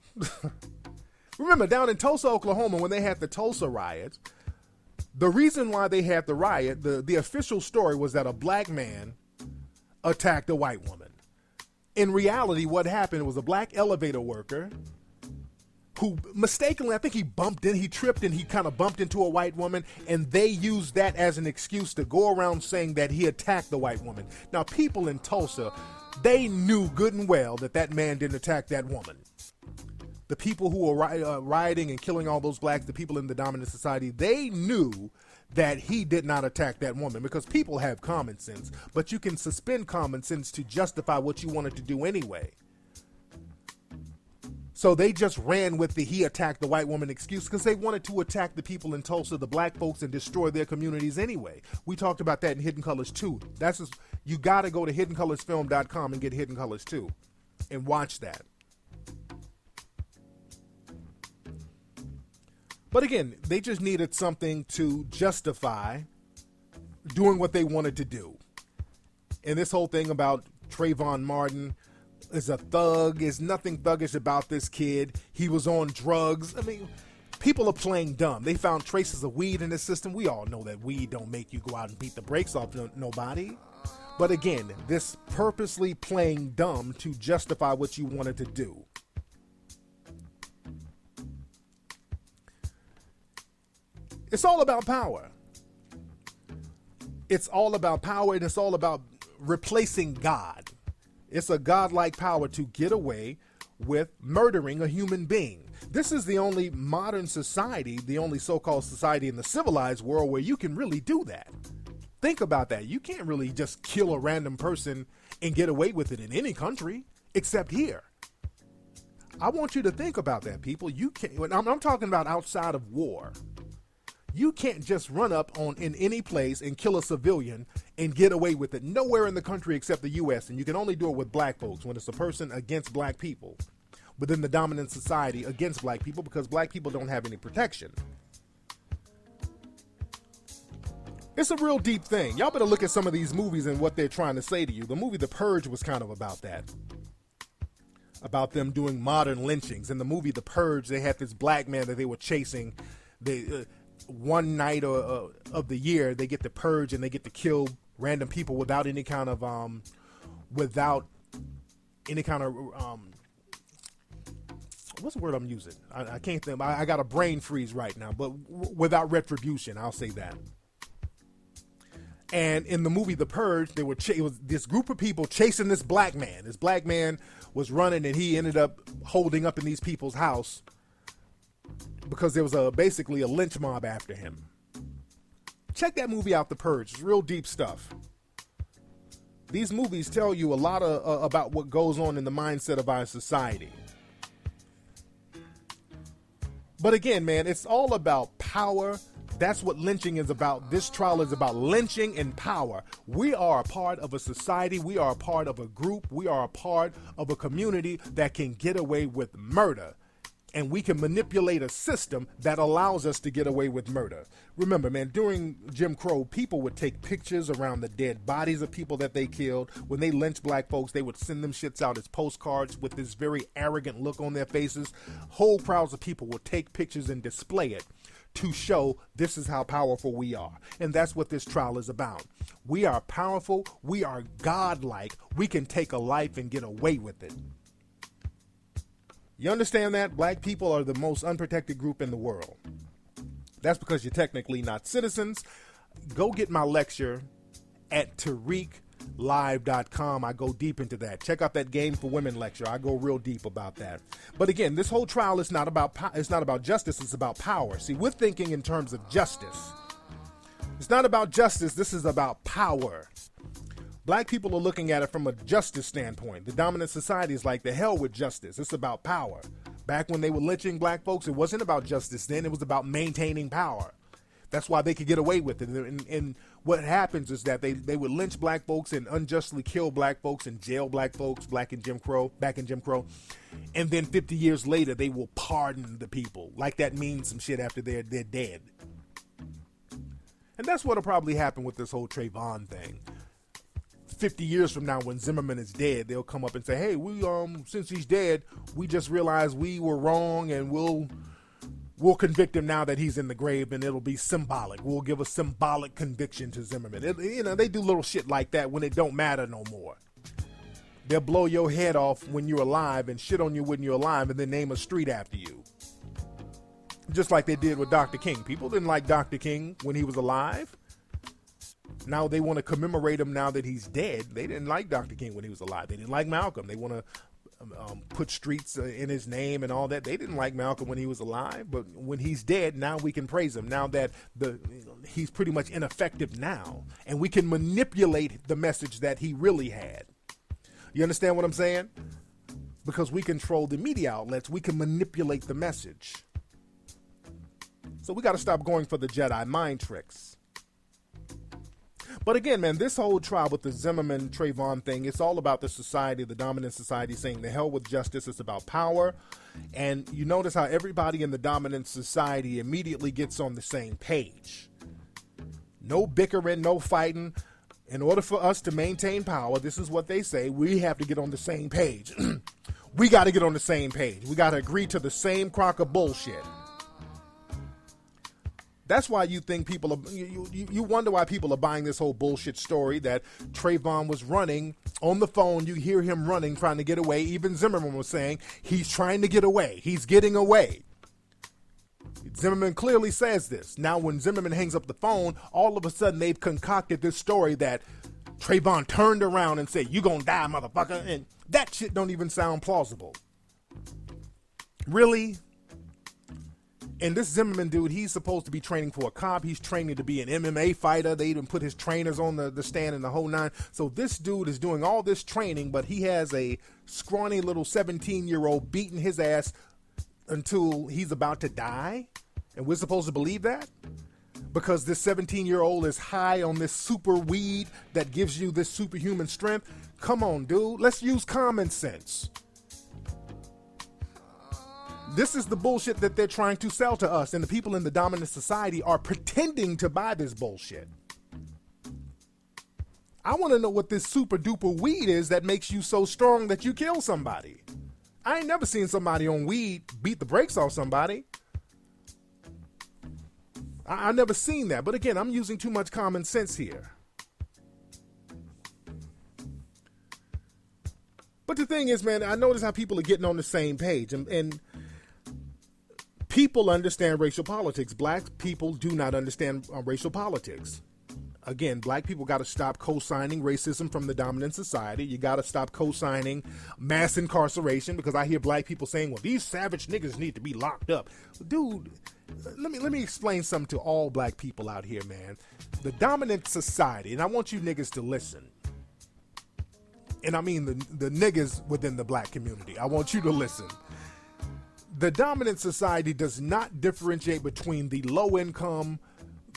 Remember, down in Tulsa, Oklahoma, when they had the Tulsa riots, the reason why they had the riot, the official story was that a black man attacked a white woman. In reality, what happened was a black elevator worker who mistakenly, I think he tripped and he kind of bumped into a white woman, and they used that as an excuse to go around saying that he attacked the white woman. Now, people in Tulsa, they knew good and well that that man didn't attack that woman. The people who were rioting and killing all those blacks, the people in the dominant society, they knew that he did not attack that woman, because people have common sense, but you can suspend common sense to justify what you wanted to do anyway. So they just ran with the he attacked the white woman excuse because they wanted to attack the people in Tulsa, the black folks, and destroy their communities anyway. We talked about that in Hidden Colors 2. That's just, you got to go to hiddencolorsfilm.com and get Hidden Colors 2 and watch that. But again, they just needed something to justify doing what they wanted to do. And this whole thing about Trayvon Martin is a thug. There's nothing thuggish about this kid. He was on drugs. I mean, people are playing dumb. They found traces of weed in the system. We all know that weed don't make you go out and beat the brakes off nobody. But again, this purposely playing dumb to justify what you wanted to do. It's all about power. It's all about power, and it's all about replacing God. It's a godlike power to get away with murdering a human being. This is the only modern society, the only so-called society in the civilized world where you can really do that. Think about that. You can't really just kill a random person and get away with it in any country except here. I want you to think about that, people. You can't. I'm talking about outside of war. You can't just run up in any place and kill a civilian and get away with it nowhere in the country except the U.S. And you can only do it with black folks when it's a person against black people within the dominant society against black people, because black people don't have any protection. It's a real deep thing. Y'all better look at some of these movies and what they're trying to say to you. The movie The Purge was kind of about that. About them doing modern lynchings. In the movie The Purge, they had this black man that they were chasing. One night of the year, they get to purge and they get to kill random people without any kind of what's the word I'm using? I can't think. I got a brain freeze right now, but without retribution, I'll say that. And in the movie The Purge, it was this group of people chasing this black man. This black man was running, and he ended up holding up in these people's house because there was basically a lynch mob after him. Check that movie out, The Purge. It's real deep stuff. These movies tell you a lot about what goes on in the mindset of our society. But again, man, it's all about power. That's what lynching is about. This trial is about lynching and power. We are a part of a society. We are a part of a group. We are a part of a community that can get away with murder. And we can manipulate a system that allows us to get away with murder. Remember, man, during Jim Crow, people would take pictures around the dead bodies of people that they killed. When they lynched black folks, they would send them shits out as postcards with this very arrogant look on their faces. Whole crowds of people would take pictures and display it to show this is how powerful we are. And that's what this trial is about. We are powerful. We are godlike. We can take a life and get away with it. You understand that? Black people are the most unprotected group in the world. That's because you're technically not citizens. Go get my lecture at TariqLive.com. I go deep into that. Check out that Game for Women lecture. I go real deep about that. But again, this whole trial is not about justice. It's about power. See, we're thinking in terms of justice. It's not about justice. This is about power. Black people are looking at it from a justice standpoint. The dominant society is like, the hell with justice. It's about power. Back when they were lynching black folks, it wasn't about justice then. It was about maintaining power. That's why they could get away with it. And what happens is that they would lynch black folks and unjustly kill black folks and jail black folks back in Jim Crow. And then 50 years later, they will pardon the people. Like that means some shit after they're dead. And that's what'll probably happen with this whole Trayvon thing. 50 years from now, when Zimmerman is dead, they'll come up and say, hey, we since he's dead, we just realized we were wrong, and we'll convict him now that he's in the grave, and it'll be symbolic. We'll give a symbolic conviction to Zimmerman. They do little shit like that when it don't matter no more. They'll blow your head off when you're alive and shit on you when you're alive, and then name a street after you. Just like they did with Dr. King. People didn't like Dr. King when he was alive. Now they want to commemorate him now that he's dead. They didn't like Dr. King when he was alive. They didn't like Malcolm. They want to put streets in his name and all that. They didn't like Malcolm when he was alive, but when he's dead, now we can praise him. Now that he's pretty much ineffective now, and we can manipulate the message that he really had. You understand what I'm saying? Because we control the media outlets, we can manipulate the message. So we got to stop going for the Jedi mind tricks. But again, man, this whole trial with the Zimmerman Trayvon thing, it's all about the society, the dominant society, saying the hell with justice. It's about power. And you notice how everybody in the dominant society immediately gets on the same page. No bickering, no fighting. In order for us to maintain power, this is what they say, we have to get on the same page. We got to get on the same page. We got to agree to the same crock of bullshit. That's why you think people are, you wonder why people are buying this whole bullshit story that Trayvon was running on the phone. You hear him running, trying to get away. Even Zimmerman was saying he's trying to get away. He's getting away. Zimmerman clearly says this. Now, when Zimmerman hangs up the phone, all of a sudden they've concocted this story that Trayvon turned around and said, "You gonna die, motherfucker." And that shit don't even sound plausible. Really? And this Zimmerman dude, he's supposed to be training for a cop. He's training to be an MMA fighter. They even put his trainers on the stand in the whole nine. So this dude is doing all this training, but he has a scrawny little 17-year-old beating his ass until he's about to die. And we're supposed to believe that? Because this 17-year-old is high on this super weed that gives you this superhuman strength. Come on, dude. Let's use common sense. This is the bullshit that they're trying to sell to us, and the people in the dominant society are pretending to buy this bullshit. I want to know what this super duper weed is that makes you so strong that you kill somebody. I ain't never seen somebody on weed beat the brakes off somebody. I've never seen that, but again, I'm using too much common sense here. But the thing is, man, I notice how people are getting on the same page, and people understand racial politics. Black people do not understand racial politics. Again, black people got to stop co-signing racism from the dominant society. You got to stop co-signing mass incarceration, because I hear black people saying, well, these savage niggas need to be locked up. Dude, let me explain something to all black people out here, man. The dominant society, and I want you niggas to listen. And I mean the niggas within the black community. I want you to listen. The dominant society does not differentiate between the low-income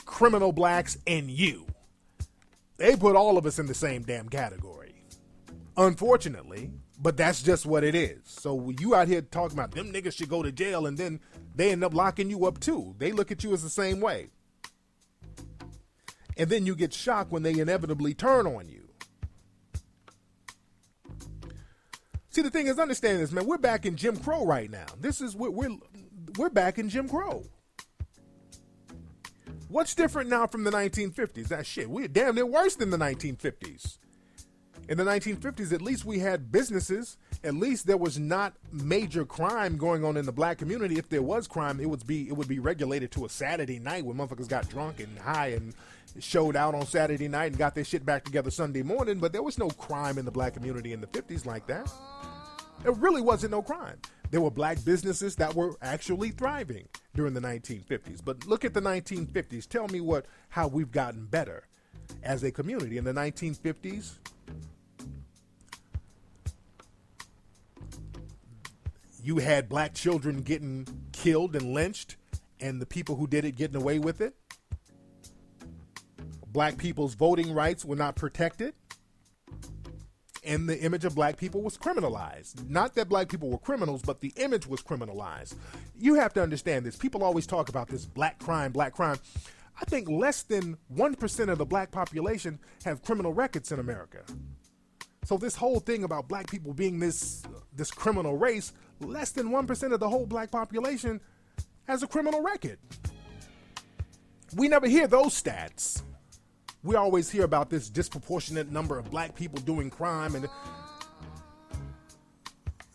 criminal blacks and you. They put all of us in the same damn category. Unfortunately, but that's just what it is. So you out here talking about them niggas should go to jail, and then they end up locking you up too. They look at you as the same way. And then you get shocked when they inevitably turn on you. See, the thing is, understand this, man. We're back in Jim Crow right now. We're back in Jim Crow. What's different now from the 1950s? That shit, we're damn near worse than the 1950s. In the 1950s, at least we had businesses. At least there was not major crime going on in the black community. If there was crime, it would be regulated to a Saturday night when motherfuckers got drunk and high and showed out on Saturday night and got their shit back together Sunday morning. But there was no crime in the black community in the 50s like that. There really wasn't no crime. There were black businesses that were actually thriving during the 1950s. But look at the 1950s. Tell me how we've gotten better as a community. In the 1950s, you had black children getting killed and lynched, and the people who did it getting away with it. Black people's voting rights were not protected. And the image of black people was criminalized. Not that black people were criminals, but the image was criminalized. You have to understand this. People always talk about this black crime, black crime. I think less than 1% of the black population have criminal records in America. So this whole thing about black people being this criminal race, less than 1% of the whole black population has a criminal record. We never hear those stats. We always hear about this disproportionate number of black people doing crime, and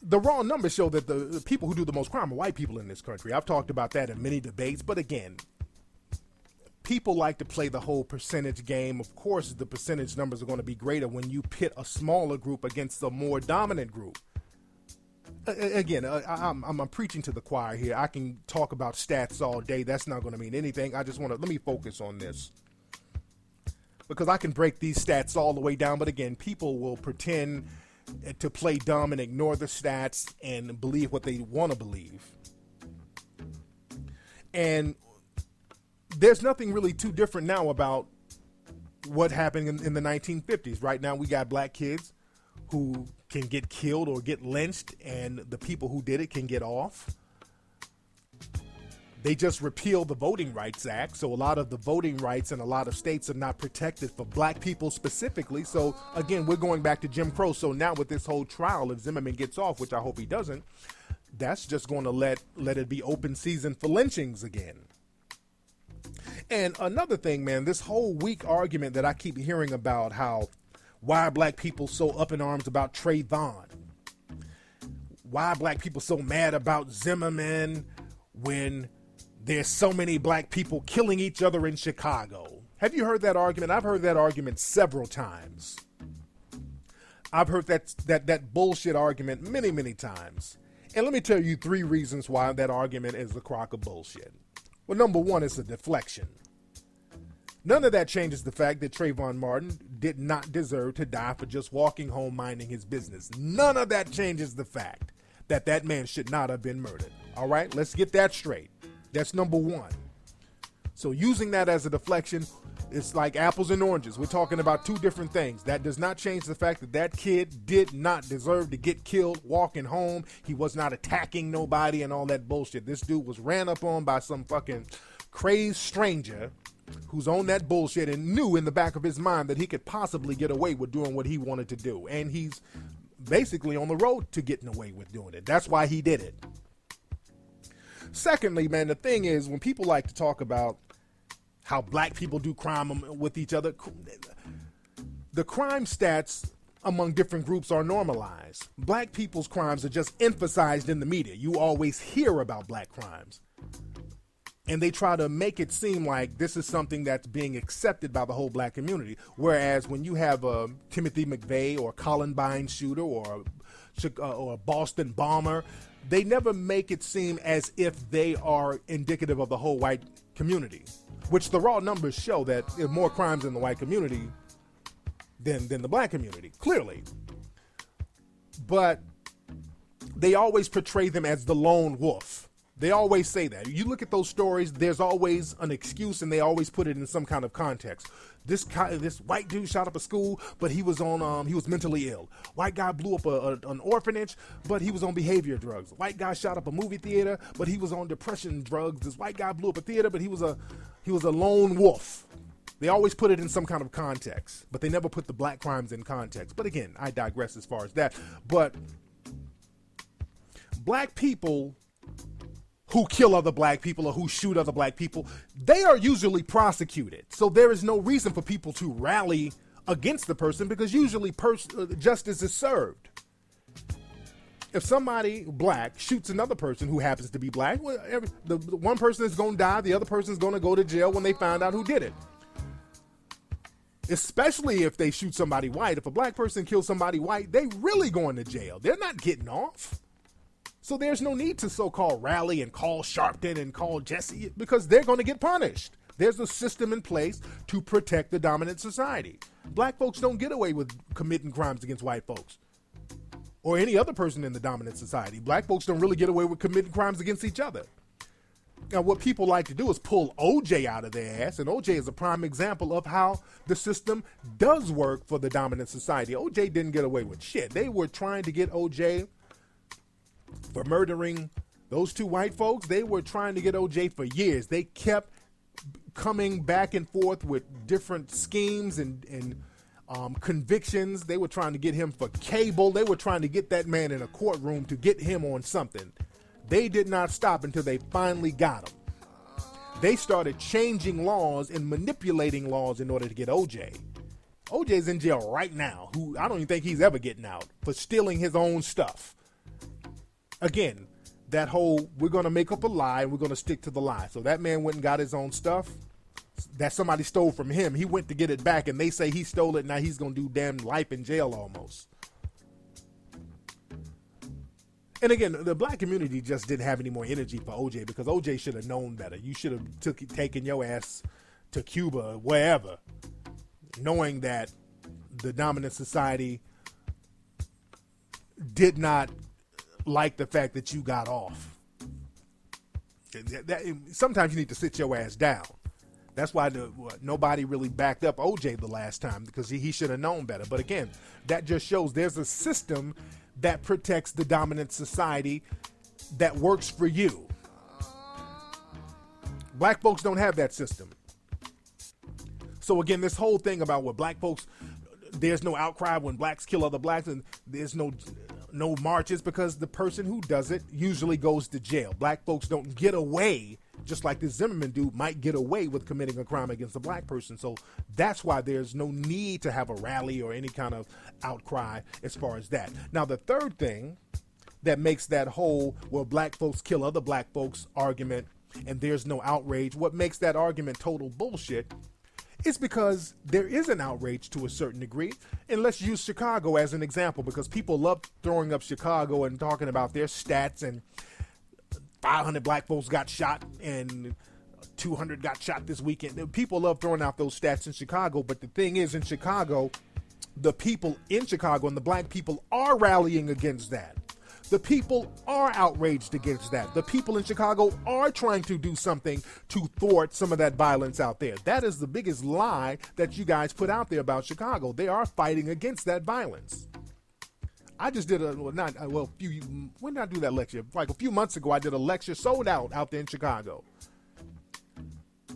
the raw numbers show that the people who do the most crime are white people in this country. I've talked about that in many debates, but again, people like to play the whole percentage game. Of course, the percentage numbers are going to be greater when you pit a smaller group against a more dominant group. Again, I'm preaching to the choir here. I can talk about stats all day. That's not going to mean anything. I just want to, let me focus on this, because I can break these stats all the way down. But again, people will pretend to play dumb and ignore the stats and believe what they want to believe. And there's nothing really too different now about what happened in the 1950s. Right now, we got black kids who can get killed or get lynched, and the people who did it can get off. They just repealed the Voting Rights Act, so a lot of the voting rights in a lot of states are not protected for black people specifically. So again, we're going back to Jim Crow. So now with this whole trial, if Zimmerman gets off, which I hope he doesn't, that's just going to let it be open season for lynchings again. And another thing, man, this whole weak argument that I keep hearing about how why are black people so up in arms about Trayvon? Why are black people so mad about Zimmerman when there's so many black people killing each other in Chicago? Have you heard that argument? I've heard that argument several times. I've heard that bullshit argument many, many times. And let me tell you 3 reasons why that argument is a crock of bullshit. Well, number one, it's a deflection. None of that changes the fact that Trayvon Martin did not deserve to die for just walking home minding his business. None of that changes the fact that that man should not have been murdered. All right, let's get that straight. That's number one. So using that as a deflection, it's like apples and oranges. We're talking about 2 different things. That does not change the fact that that kid did not deserve to get killed walking home. He was not attacking nobody and all that bullshit. This dude was ran up on by some fucking crazed stranger who's on that bullshit and knew in the back of his mind that he could possibly get away with doing what he wanted to do. And he's basically on the road to getting away with doing it. That's why he did it. Secondly, man, the thing is, when people like to talk about how black people do crime with each other, the crime stats among different groups are normalized. Black people's crimes are just emphasized in the media. You always hear about black crimes. And they try to make it seem like this is something that's being accepted by the whole black community. Whereas when you have a Timothy McVeigh or Columbine shooter or a Boston bomber, they never make it seem as if they are indicative of the whole white community, which the raw numbers show that there are more crimes in the white community than the black community, clearly. But they always portray them as the lone wolf. They always say that. You look at those stories, there's always an excuse, and they always put it in some kind of context. This white dude shot up a school, but he was mentally ill. White guy blew up an orphanage, but he was on behavior drugs. White guy shot up a movie theater, but he was on depression drugs. This white guy blew up a theater, but he was a lone wolf. They always put it in some kind of context, but they never put the black crimes in context. But again, I digress as far as that. But black people who kill other black people or who shoot other black people, they are usually prosecuted. So there is no reason for people to rally against the person because usually justice is served. If somebody black shoots another person who happens to be black, well, the one person is going to die, the other person is going to go to jail when they find out who did it. Especially if they shoot somebody white. If a black person kills somebody white, they really going to jail. They're not getting off. So there's no need to so-called rally and call Sharpton and call Jesse because they're going to get punished. There's a system in place to protect the dominant society. Black folks don't get away with committing crimes against white folks or any other person in the dominant society. Black folks don't really get away with committing crimes against each other. Now, what people like to do is pull OJ out of their ass, and OJ is a prime example of how the system does work for the dominant society. OJ didn't get away with shit. They were trying to get OJ for murdering those 2 white folks. They were trying to get OJ for years. They kept coming back and forth with different schemes and convictions. They were trying to get him for cable. They were trying to get that man in a courtroom to get him on something. They did not stop until they finally got him. They started changing laws and manipulating laws in order to get OJ. OJ's in jail right now, who I don't even think he's ever getting out, for stealing his own stuff. Again, that whole, we're going to make up a lie and we're going to stick to the lie. So that man went and got his own stuff that somebody stole from him. He went to get it back and they say he stole it. Now he's going to do damn life in jail almost. And again, the black community just didn't have any more energy for OJ because OJ should have known better. You should have taken your ass to Cuba, wherever, knowing that the dominant society did not like the fact that you got off. Sometimes you need to sit your ass down. That's why nobody really backed up OJ the last time, because he should have known better. But again, that just shows there's a system that protects the dominant society that works for you. Black folks don't have that system. So again, this whole thing about what black folks, there's no outcry when blacks kill other blacks, and there's no marches, because the person who does it usually goes to jail. Black folks don't get away, just like this Zimmerman dude might get away with committing a crime against a black person. So that's why there's no need to have a rally or any kind of outcry as far as that. Now, the third thing that makes that whole, well, black folks kill other black folks argument and there's no outrage, what makes that argument total bullshit, it's because there is an outrage to a certain degree. And let's use Chicago as an example, because people love throwing up Chicago and talking about their stats, and 500 black folks got shot and 200 got shot this weekend. People love throwing out those stats in Chicago. But the thing is, in Chicago, the people in Chicago and the black people are rallying against that. The people are outraged against that. The people in Chicago are trying to do something to thwart some of that violence out there. That is the biggest lie that you guys put out there about Chicago. They are fighting against that violence. I just did when did I do that lecture? Like a few months ago, I did a lecture sold out there in Chicago.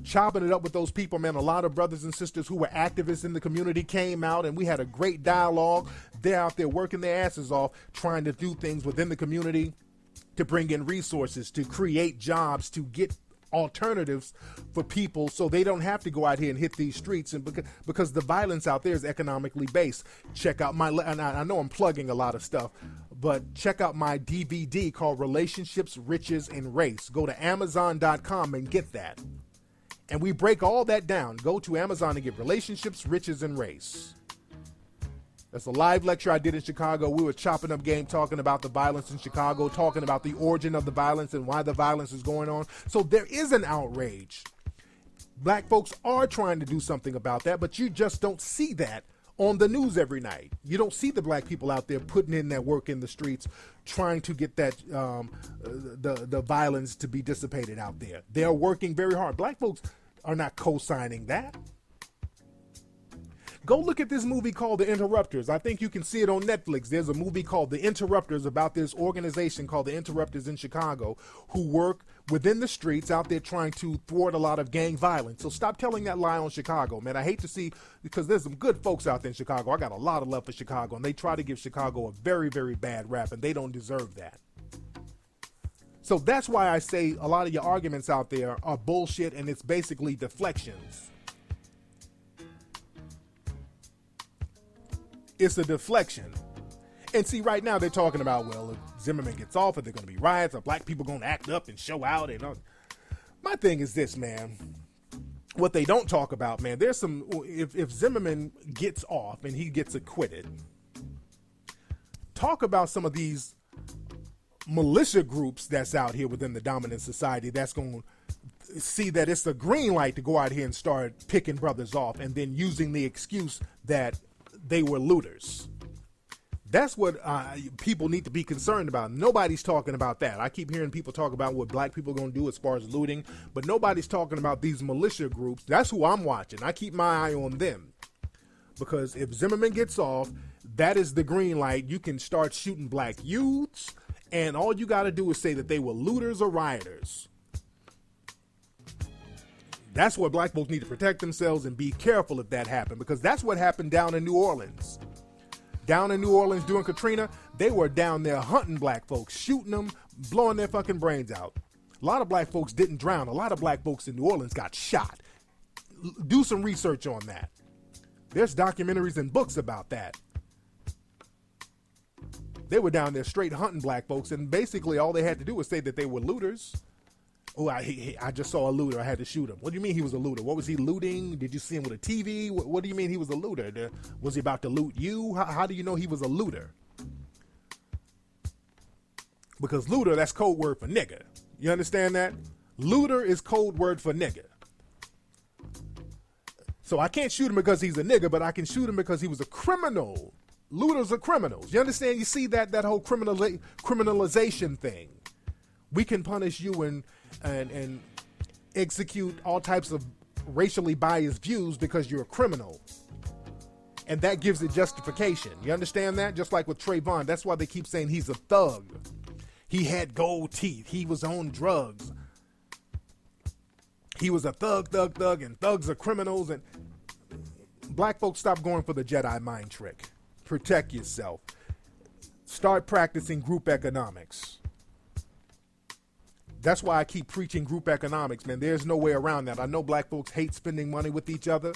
Chopping it up with those people, man. A lot of brothers and sisters who were activists in the community came out, and we had a great dialogue. They're out there working their asses off, trying to do things within the community to bring in resources, to create jobs, to get alternatives for people so they don't have to go out here and hit these streets. And because the violence out there is economically based. Check out and I know I'm plugging a lot of stuff, but check out my DVD called Relationships, Riches, and Race. Go to Amazon.com and get that. And we break all that down. Go to Amazon and get Relationships, Riches, and Race. That's a live lecture I did in Chicago. We were chopping up game, talking about the violence in Chicago, talking about the origin of the violence and why the violence is going on. So there is an outrage. Black folks are trying to do something about that, but you just don't see that on the news every night. You don't see the black people out there putting in that work in the streets, trying to get that the violence to be dissipated out there. They're working very hard. Black folks are not co-signing that. Go look at this movie called The Interrupters. I think you can see it on Netflix. There's a movie called The Interrupters about this organization called The Interrupters in Chicago, who work within the streets out there trying to thwart a lot of gang violence. So stop telling that lie on Chicago, man. I hate to see, because there's some good folks out there in Chicago. I got a lot of love for Chicago, and they try to give Chicago a very, very bad rap, and they don't deserve that. So that's why I say a lot of your arguments out there are bullshit, and it's basically deflections. It's a deflection. And see, right now they're talking about, well, if Zimmerman gets off, are there going to be riots? Are black people going to act up and show out? And my thing is this, man. What they don't talk about, man, there's some, if Zimmerman gets off and he gets acquitted, talk about some of these militia groups that's out here within the dominant society that's going to see that it's a green light to go out here and start picking brothers off and then using the excuse that they were looters. That's what people need to be concerned about. Nobody's talking about that. I keep hearing people talk about what black people are going to do as far as looting, but nobody's talking about these militia groups. That's who I'm watching. I keep my eye on them, because if Zimmerman gets off, that is the green light. You can start shooting black youths, and all you got to do is say that they were looters or rioters. That's where black folks need to protect themselves and be careful if that happened, because that's what happened down in New Orleans. Down in New Orleans during Katrina, they were down there hunting black folks, shooting them, blowing their fucking brains out. A lot of black folks didn't drown. A lot of black folks in New Orleans got shot. Do some research on that. There's documentaries and books about that. They were down there straight hunting black folks, and basically all they had to do was say that they were looters. Oh, I just saw a looter. I had to shoot him. What do you mean he was a looter? What was he looting? Did you see him with a TV? What do you mean he was a looter? Was he about to loot you? How do you know he was a looter? Because looter, that's code word for nigga. You understand that? Looter is code word for nigga. So I can't shoot him because he's a nigga, but I can shoot him because he was a criminal. Looters are criminals. You understand? You see that whole criminalization thing. We can punish you and execute all types of racially biased views because you're a criminal. And that gives it justification. You understand that? Just like with Trayvon. That's why they keep saying he's a thug. He had gold teeth. He was on drugs. He was a thug, and thugs are criminals. And black folks, stop going for the Jedi mind trick. Protect yourself. Start practicing group economics. That's why I keep preaching group economics, man. There's no way around that. I know black folks hate spending money with each other.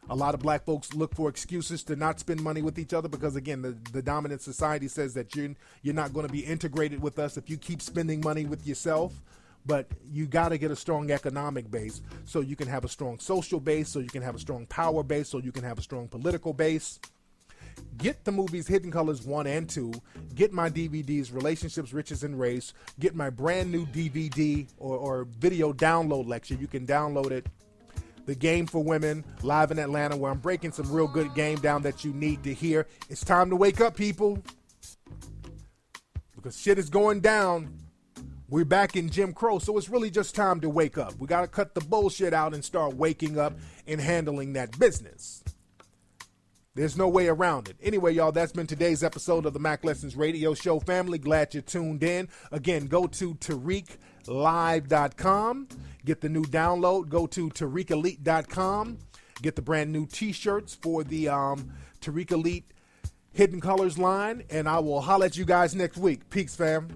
A lot of black folks look for excuses to not spend money with each other because, again, the dominant society says that you're not going to be integrated with us if you keep spending money with yourself. But you got to get a strong economic base so you can have a strong social base, so you can have a strong power base, so you can have a strong political base. Get the movies Hidden Colors 1 and 2. Get my DVDs, Relationships, Riches, and Race. Get my brand new DVD or video download lecture. You can download it. The Game for Women, live in Atlanta, where I'm breaking some real good game down that you need to hear. It's time to wake up, people. Because shit is going down. We're back in Jim Crow, so it's really just time to wake up. We got to cut the bullshit out and start waking up and handling that business. There's no way around it. Anyway, y'all, that's been today's episode of the Mack Lessons Radio Show family. Glad you tuned in. Again, go to TariqLive.com. Get the new download. Go to TariqElite.com. Get the brand new t-shirts for the Tariq Elite Hidden Colors line. And I will holler at you guys next week. Peace, fam.